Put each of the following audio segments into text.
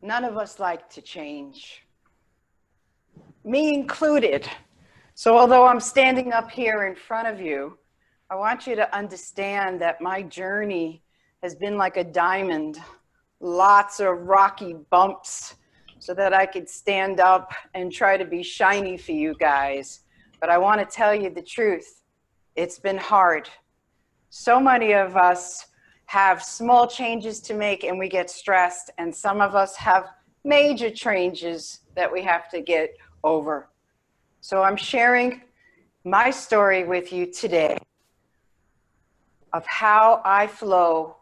None of us like to change, me included. So although I'm standing up here in front of you, I want you to understand that my journey has been like a diamond, lots of rocky bumps so that I could stand up and try to be shiny for you guys. But I want to tell you the truth. It's been hard. So many of us have small changes to make and we get stressed, and some of us have major changes that we have to get over. So I'm sharing my story with you today of how I flow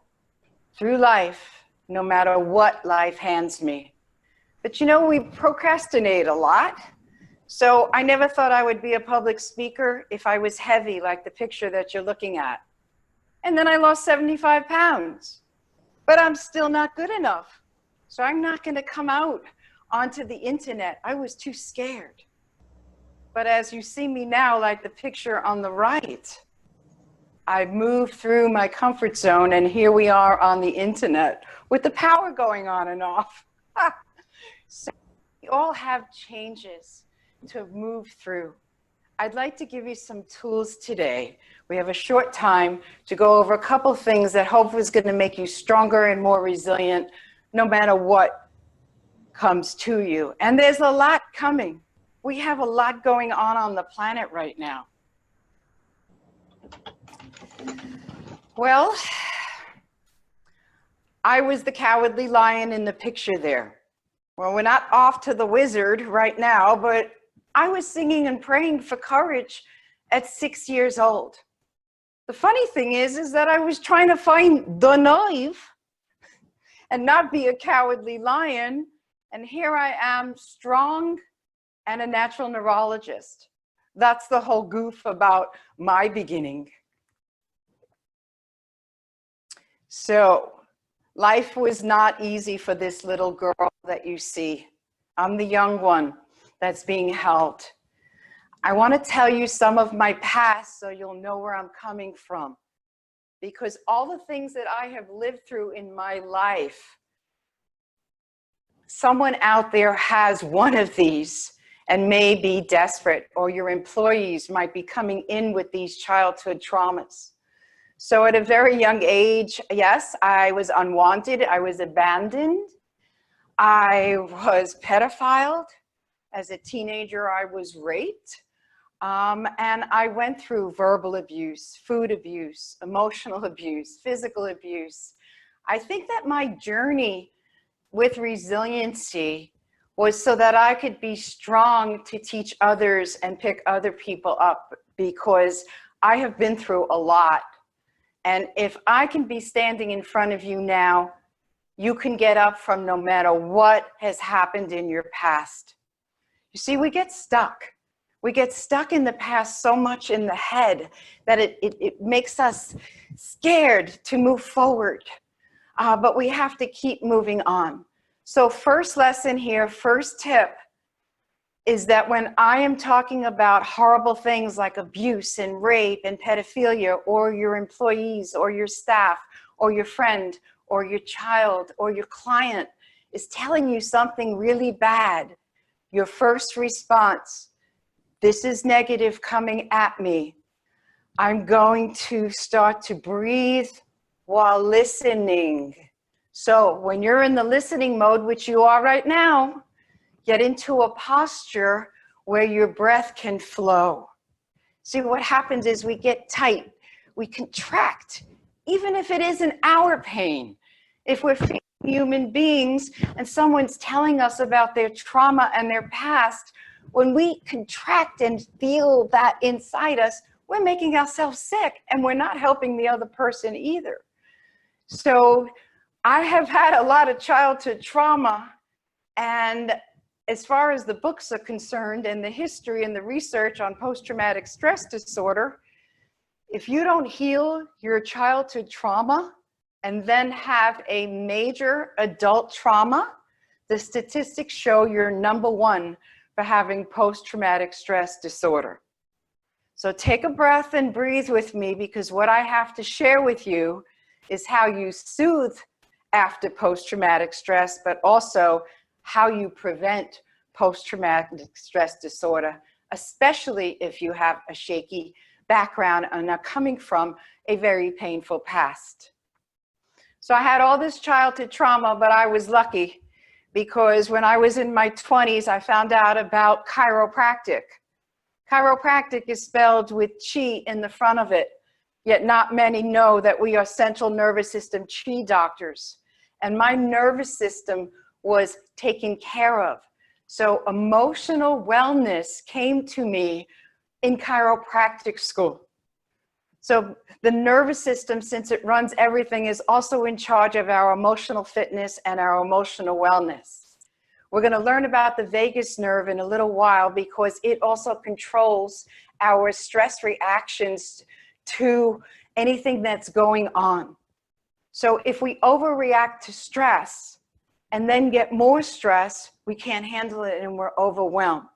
through life, no matter what life hands me. But you know, we procrastinate a lot. So I never thought I would be a public speaker if I was heavy, like the picture that you're looking at. And then I lost 75 pounds, but I'm still not good enough. So I'm not going to come out onto the internet. I was too scared. But as you see me now, like the picture on the right, I moved through my comfort zone, and here we are on the internet with the power going on and off. So we all have changes to move through. I'd like to give you some tools today. We have a short time to go over a couple things that hopefully is going to make you stronger and more resilient no matter what comes to you. And there's a lot coming. We have a lot going on the planet right now. Well, I was the cowardly lion in the picture there. Well, we're not off to the wizard right now, but I was singing and praying for courage at 6 years old. The funny thing is that I was trying to find the nerve and not be a cowardly lion. And here I am, strong and a natural neurologist. That's the whole goof about my beginning. So life was not easy for this little girl that you see. I'm the young one that's being held. I want to tell you some of my past so you'll know where I'm coming from. Because all the things that I have lived through in my life, someone out there has one of these and may be desperate, or your employees might be coming in with these childhood traumas. So at a very young age, yes, I was unwanted, I was abandoned, I was pedophiled. As a teenager, I was raped, and I went through verbal abuse, food abuse, emotional abuse, physical abuse. I think that my journey with resiliency was so that I could be strong to teach others and pick other people up, because I have been through a lot. And if I can be standing in front of you now, you can get up from no matter what has happened in your past. You see, we get stuck. We get stuck in the past so much in the head that it makes us scared to move forward. But we have to keep moving on. So first lesson here, first tip, is that when I am talking about horrible things like abuse and rape and pedophilia, or your employees or your staff or your friend or your child or your client is telling you something really bad, your first response, this is negative coming at me. I'm going to start to breathe while listening. So when you're in the listening mode, which you are right now, get into a posture where your breath can flow. See, what happens is we get tight, we contract, even if it isn't our pain. If we're human beings and someone's telling us about their trauma and their past, when we contract and feel that inside us, we're making ourselves sick and we're not helping the other person either. So I have had a lot of childhood trauma, and as far as the books are concerned and the history and the research on post-traumatic stress disorder, if you don't heal your childhood trauma and then have a major adult trauma, the statistics show you're #1 for having post-traumatic stress disorder. So take a breath and breathe with me, because what I have to share with you is how you soothe after post-traumatic stress, but also how you prevent post-traumatic stress disorder, especially if you have a shaky background and are coming from a very painful past. So I had all this childhood trauma, but I was lucky because when I was in my 20s, I found out about chiropractic. Chiropractic is spelled with chi in the front of it, yet not many know that we are central nervous system chi doctors. And my nervous system was taken care of. So emotional wellness came to me in chiropractic school. So the nervous system, since it runs everything, is also in charge of our emotional fitness and our emotional wellness. We're going to learn about the vagus nerve in a little while because it also controls our stress reactions to anything that's going on. So if we overreact to stress and then get more stress, we can't handle it and we're overwhelmed.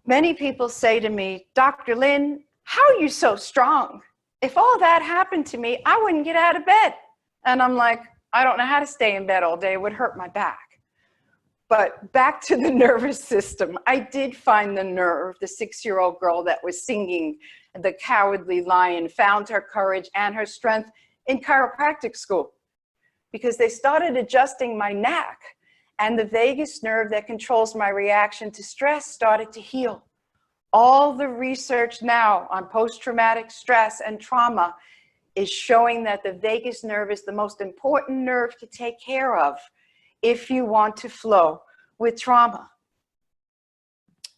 Many people say to me, Dr. Lynn, how are you so strong? If all that happened to me, I wouldn't get out of bed. And I'm like, I don't know how to stay in bed all day. It would hurt my back. But back to the nervous system. I did find the nerve. The 6-year-old girl that was singing The Cowardly Lion found her courage and her strength in chiropractic school because they started adjusting my neck and the vagus nerve that controls my reaction to stress started to heal. All the research now on post-traumatic stress and trauma is showing that the vagus nerve is the most important nerve to take care of if you want to flow with trauma.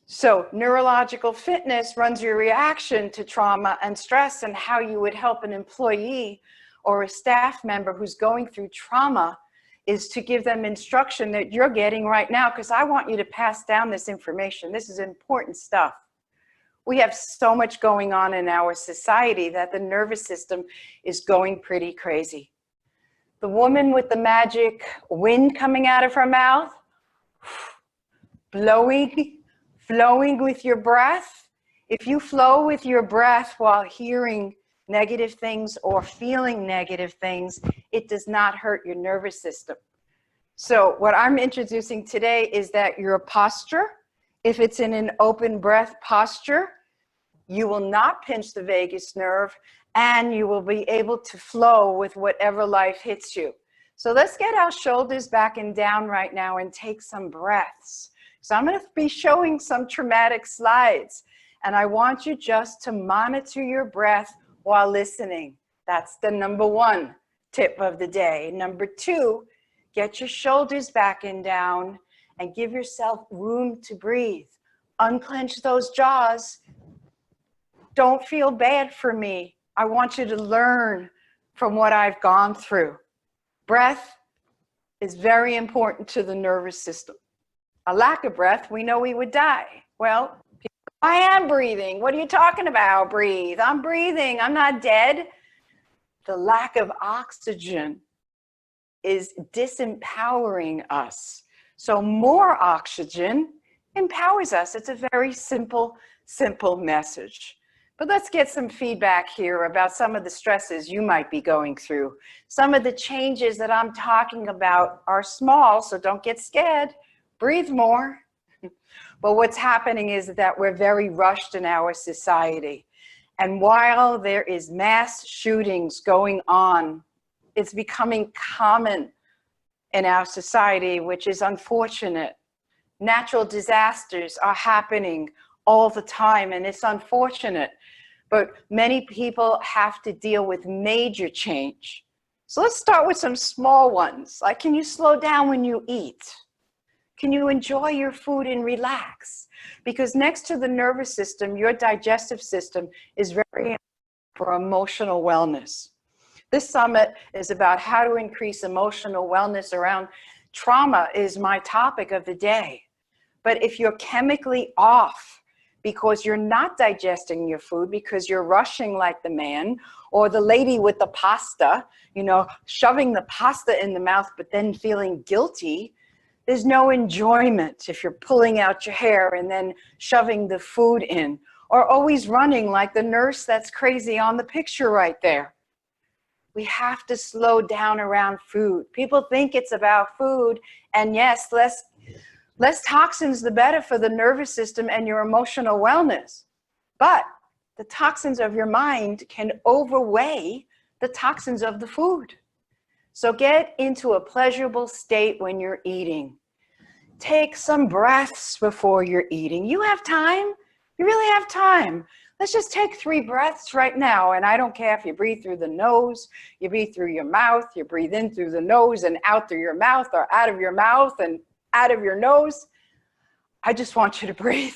So neurological fitness runs your reaction to trauma and stress and how you would help an employee or a staff member who's going through trauma is to give them instruction that you're getting right now because I want you to pass down this information. This is important stuff. We have so much going on in our society that the nervous system is going pretty crazy. The woman with the magic wind coming out of her mouth, flowing with your breath. If you flow with your breath while hearing negative things or feeling negative things, it does not hurt your nervous system. So what I'm introducing today is that your posture, if it's in an open breath posture, you will not pinch the vagus nerve and you will be able to flow with whatever life hits you. So let's get our shoulders back and down right now and take some breaths. So I'm going to be showing some traumatic slides and I want you just to monitor your breath while listening. That's the number one tip of the day. Number two, get your shoulders back and down and give yourself room to breathe. Unclench those jaws. Don't feel bad for me. I want you to learn from what I've gone through. Breath is very important to the nervous system. A lack of breath, we know we would die. Well, I am breathing. What are you talking about? Breathe. I'm breathing. I'm not dead. The lack of oxygen is disempowering us. So more oxygen empowers us. It's a very simple message. But let's get some feedback here about some of the stresses you might be going through. Some of the changes that I'm talking about are small, so don't get scared. Breathe more. But what's happening is that we're very rushed in our society. And while there is mass shootings going on, it's becoming common in our society, which is unfortunate. Natural disasters are happening all the time, and it's unfortunate. But many people have to deal with major change. So let's start with some small ones. Like, can you slow down when you eat? Can you enjoy your food and relax? Because next to the nervous system, your digestive system is very important for emotional wellness. This summit is about how to increase emotional wellness around trauma is my topic of the day. But if you're chemically off because you're not digesting your food because you're rushing like the man or the lady with the pasta, you know, shoving the pasta in the mouth but then feeling guilty, there's no enjoyment if you're pulling out your hair and then shoving the food in, or always running like the nurse that's crazy on the picture right there. We have to slow down around food. People think it's about food, and yes, less toxins, the better for the nervous system and your emotional wellness. But the toxins of your mind can overweigh the toxins of the food. So get into a pleasurable state when you're eating. Take some breaths before you're eating. You have time. You really have time. Let's just take 3 breaths right now. And I don't care if you breathe through the nose, you breathe through your mouth, you breathe in through the nose and out through your mouth, or out of your mouth and out of your nose. I just want you to breathe.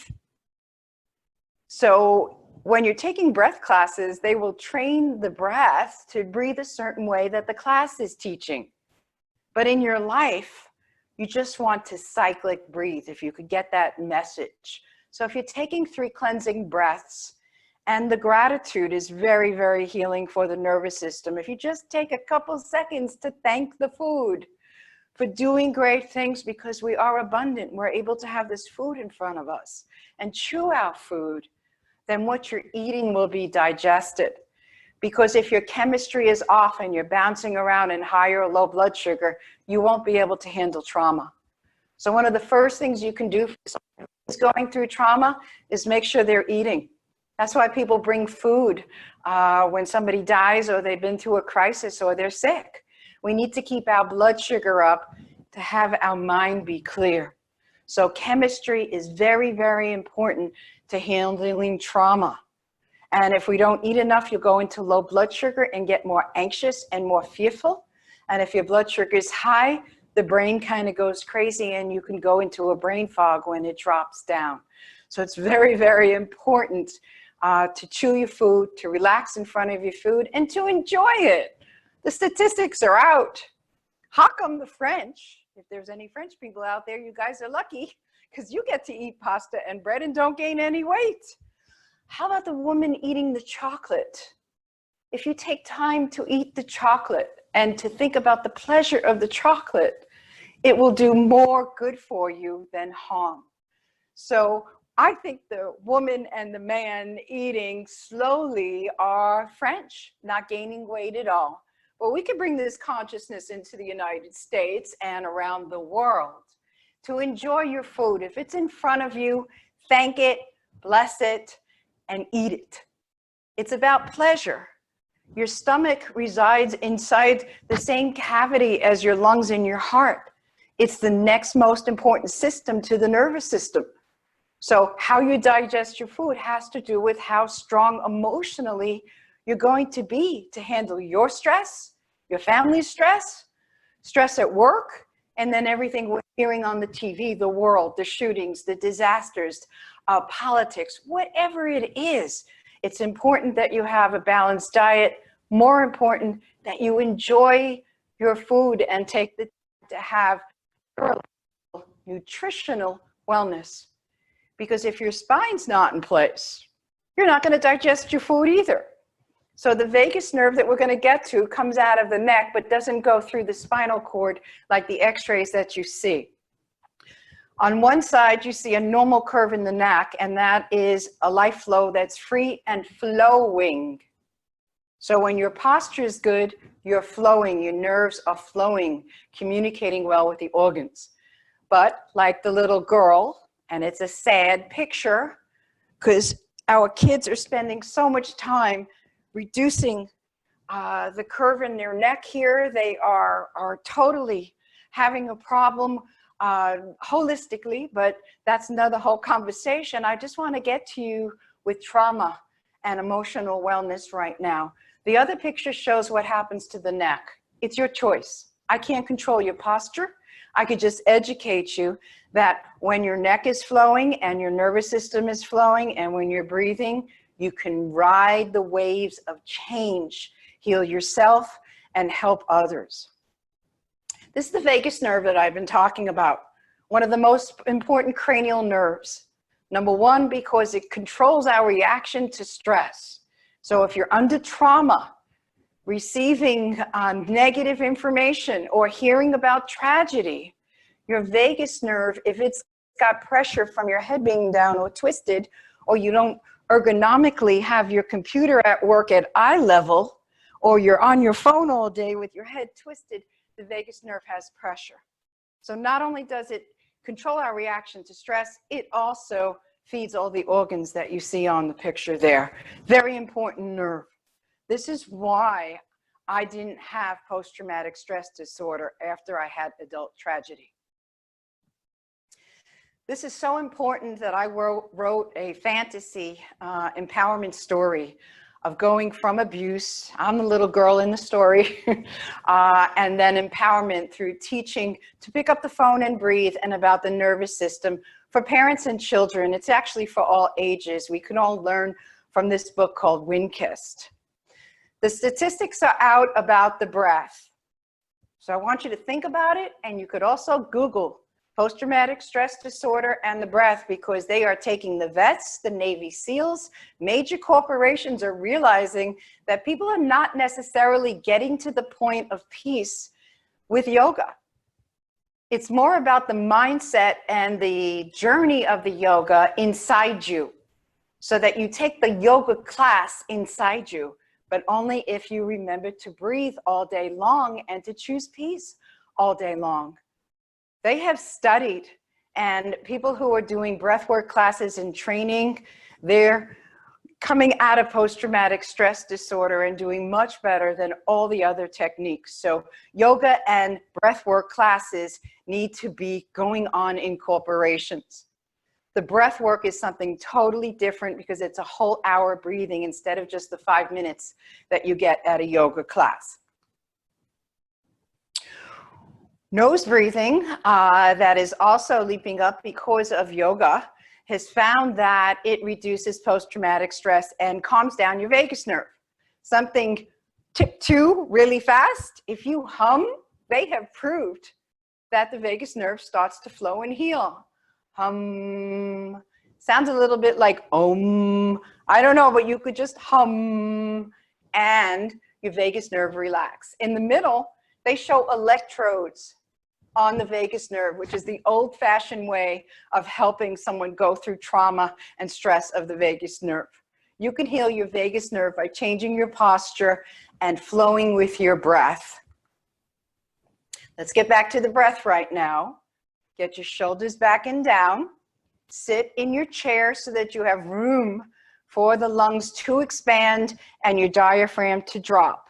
So when you're taking breath classes, they will train the breath to breathe a certain way that the class is teaching. But in your life, you just want to cyclic breathe, if you could get that message. So if you're taking 3 cleansing breaths, and the gratitude is very, very healing for the nervous system. If you just take a couple seconds to thank the food for doing great things, because we are abundant, we're able to have this food in front of us and chew our food, then what you're eating will be digested. Because if your chemistry is off and you're bouncing around in high or low blood sugar, you won't be able to handle trauma. So one of the first things you can do for someone who's going through trauma is make sure they're eating. That's why people bring food when somebody dies or they've been through a crisis or they're sick. We need to keep our blood sugar up to have our mind be clear. So chemistry is very, very important to handling trauma. And if we don't eat enough, you'll go into low blood sugar and get more anxious and more fearful. And if your blood sugar is high, the brain kind of goes crazy and you can go into a brain fog when it drops down. So it's very, very important to chew your food, to relax in front of your food, and to enjoy it. The statistics are out. How come the French, if there's any French people out there, you guys are lucky because you get to eat pasta and bread and don't gain any weight. How about the woman eating the chocolate? If you take time to eat the chocolate and to think about the pleasure of the chocolate, it will do more good for you than harm. So I think the woman and the man eating slowly are French, not gaining weight at all. But we can bring this consciousness into the United States and around the world to enjoy your food. If it's in front of you, thank it, bless it, and eat it. It's about pleasure. Your stomach resides inside the same cavity as your lungs and your heart. It's the next most important system to the nervous system. So how you digest your food has to do with how strong emotionally you're going to be to handle your stress, your family's stress, stress at work, and then everything we're hearing on the TV, the world, the shootings, the disasters, politics, whatever it is. It's important that you have a balanced diet. More important that you enjoy your food and take the time to have nutritional wellness. Because if your spine's not in place, you're not going to digest your food either. So the vagus nerve that we're going to get to comes out of the neck, but doesn't go through the spinal cord like the x-rays that you see. On one side, you see a normal curve in the neck, and that is a life flow that's free and flowing. So when your posture is good, you're flowing, your nerves are flowing, communicating well with the organs. But like the little girl, and it's a sad picture because our kids are spending so much time reducing the curve in their neck here. They are totally having a problem holistically, but that's another whole conversation. I just want to get to you with trauma and emotional wellness right now. The other picture shows what happens to the neck. It's your choice. I can't control your posture. I could just educate you that when your neck is flowing and your nervous system is flowing and when you're breathing, you can ride the waves of change, heal yourself, and help others. This is the vagus nerve that I've been talking about, one of the most important cranial nerves. Number one, because it controls our reaction to stress. So if you're under trauma, receiving negative information or hearing about tragedy, your vagus nerve, if it's got pressure from your head being down or twisted, or you don't ergonomically have your computer at work at eye level, or you're on your phone all day with your head twisted, the vagus nerve has pressure. So not only does it control our reaction to stress, it also feeds all the organs that you see on the picture there. Very important nerve. This is why I didn't have post-traumatic stress disorder after I had adult tragedy. This is so important that I wrote a fantasy empowerment story of going from abuse, I'm the little girl in the story, and then empowerment through teaching to pick up the phone and breathe, and about the nervous system for parents and children. It's actually for all ages. We can all learn from this book called Windkissed. The statistics are out about the breath. So I want you to think about it, and you could also Google post-traumatic stress disorder and the breath, because they are taking the vets, the Navy SEALs, major corporations are realizing that people are not necessarily getting to the point of peace with yoga. It's more about the mindset and the journey of the yoga inside you, so that you take the yoga class inside you, but only if you remember to breathe all day long and to choose peace all day long. They have studied, and people who are doing breathwork classes and training, they're coming out of post-traumatic stress disorder and doing much better than all the other techniques. So yoga and breathwork classes need to be going on in corporations. The breathwork is something totally different because it's a whole hour breathing instead of just the 5 minutes that you get at a yoga class. Nose breathing, that is also leaping up because of yoga, has found that it reduces post-traumatic stress and calms down your vagus nerve. Something tip 2 really fast, if you hum, they have proved that the vagus nerve starts to flow and heal. Hum, sounds a little bit like om. I don't know, but you could just hum and your vagus nerve relax. In the middle, they show electrodes on the vagus nerve, which is the old-fashioned way of helping someone go through trauma and stress of the vagus nerve. You can heal your vagus nerve by changing your posture and flowing with your breath. Let's get back to the breath right now. Get your shoulders back and down. Sit in your chair so that you have room for the lungs to expand and your diaphragm to drop.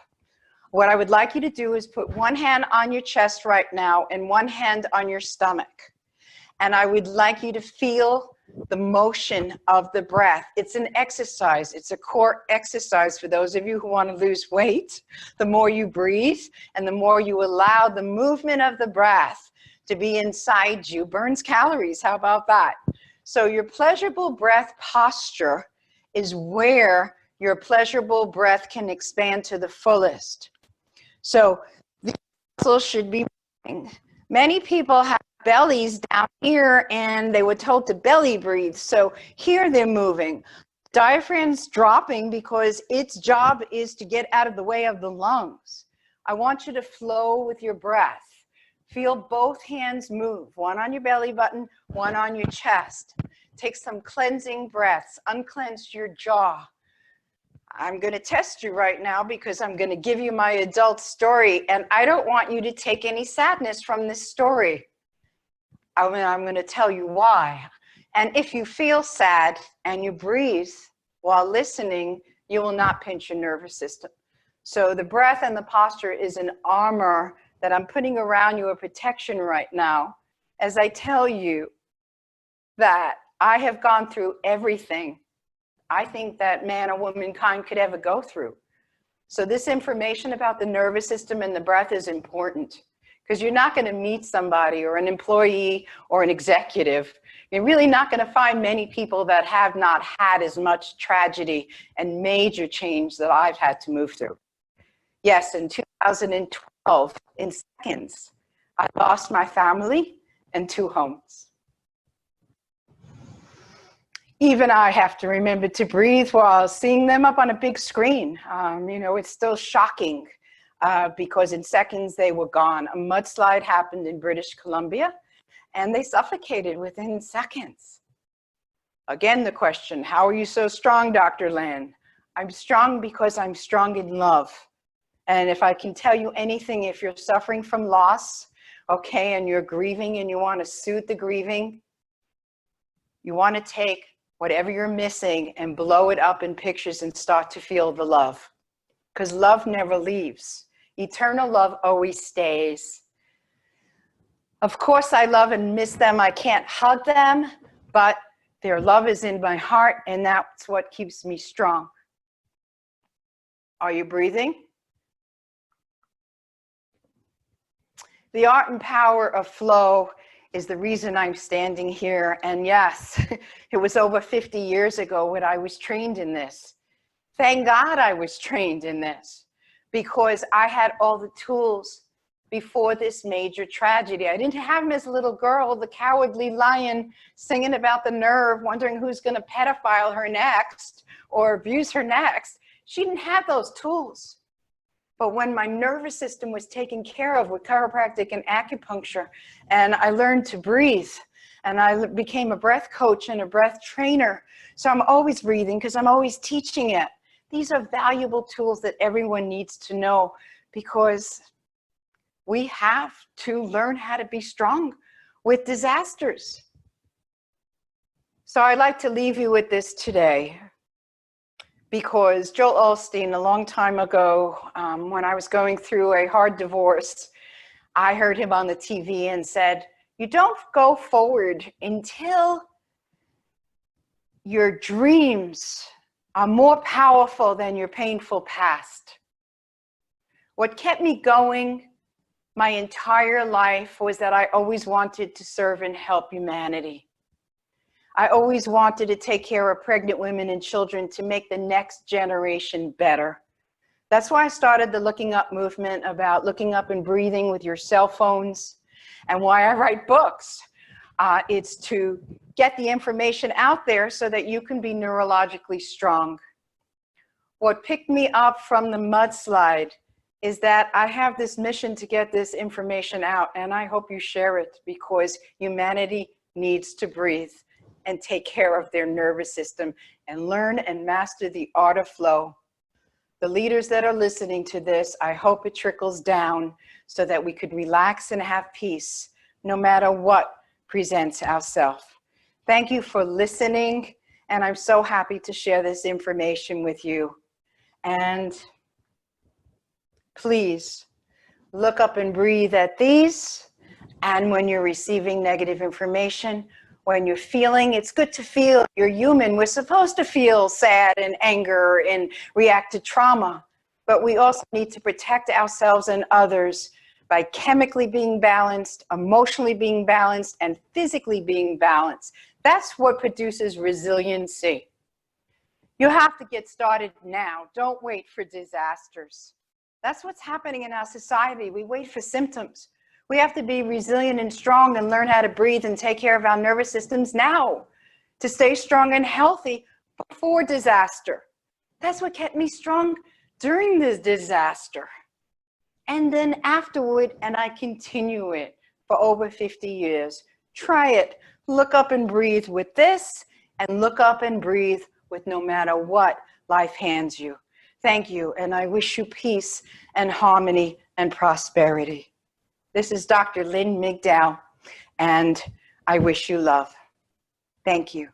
What I would like you to do is put one hand on your chest right now and one hand on your stomach. And I would like you to feel the motion of the breath. It's an exercise. It's a core exercise for those of you who want to lose weight. The more you breathe and the more you allow the movement of the breath to be inside you, burns calories. How about that? So your pleasurable breath posture is where your pleasurable breath can expand to the fullest. So the muscles should be moving. Many people have bellies down here and they were told to belly breathe. So here they're moving. Diaphragm's dropping because its job is to get out of the way of the lungs. I want you to flow with your breath. Feel both hands move, one on your belly button, one on your chest. Take some cleansing breaths, unclench your jaw. I'm going to test you right now because I'm going to give you my adult story, and I don't want you to take any sadness from this story. I'm going to tell you why. And if you feel sad and you breathe while listening, you will not pinch your nervous system. So the breath and the posture is an armor that I'm putting around you, a protection right now, as I tell you that I have gone through everything I think that man or womankind could ever go through. So this information about the nervous system and the breath is important, because you're not going to meet somebody or an employee or an executive. You're really not going to find many people that have not had as much tragedy and major change that I've had to move through. Yes, in 2012, in seconds, I lost my family and 2 homes. Even I have to remember to breathe while seeing them up on a big screen. You know, it's still shocking because in seconds they were gone. A mudslide happened in British Columbia and they suffocated within seconds. Again, the question, how are you so strong, Dr. Lynn? I'm strong because I'm strong in love. And if I can tell you anything, if you're suffering from loss, okay, and you're grieving and you want to soothe the grieving, you want to take whatever you're missing and blow it up in pictures and start to feel the love. Because love never leaves. Eternal love always stays. Of course, I love and miss them. I can't hug them, but their love is in my heart, and that's what keeps me strong. Are you breathing? The art and power of flow is the reason I'm standing here. And yes, it was over 50 years ago when I was trained in this. Thank God I was trained in this, because I had all the tools before this major tragedy. I didn't have them as a little girl, the cowardly lion singing about the nerve, wondering who's going to pedophile her next or abuse her next. She didn't have those tools. But when my nervous system was taken care of with chiropractic and acupuncture, and I learned to breathe, and I became a breath coach and a breath trainer, so I'm always breathing because I'm always teaching it. These are valuable tools that everyone needs to know, because we have to learn how to be strong with disasters. So I'd like to leave you with this today, because Joel Osteen, a long time ago, when I was going through a hard divorce, I heard him on the TV and said, you don't go forward until your dreams are more powerful than your painful past. What kept me going my entire life was that I always wanted to serve and help humanity. I always wanted to take care of pregnant women and children to make the next generation better. That's why I started the Looking Up movement, about looking up and breathing with your cell phones, and why I write books. It's to get the information out there so that you can be neurologically strong. What picked me up from the mudslide is that I have this mission to get this information out, and I hope you share it, because humanity needs to breathe and take care of their nervous system and learn and master the art of flow. The leaders that are listening to this, I hope it trickles down so that we could relax and have peace no matter what presents ourselves. Thank you for listening, and I'm so happy to share this information with you. And please look up and breathe at these, and when you're receiving negative information, when you're feeling, it's good to feel. You're human. We're supposed to feel sad and anger and react to trauma, but we also need to protect ourselves and others by chemically being balanced, emotionally being balanced, and physically being balanced. That's what produces resiliency. You have to get started now. Don't wait for disasters. That's what's happening in our society. We wait for symptoms. We have to be resilient and strong and learn how to breathe and take care of our nervous systems now to stay strong and healthy before disaster. That's what kept me strong during this disaster. And then afterward, and I continue it for over 50 years. Try it. Look up and breathe with this, and look up and breathe with no matter what life hands you. Thank you, and I wish you peace and harmony and prosperity. This is Dr. Lynn Migdal, and I wish you love. Thank you.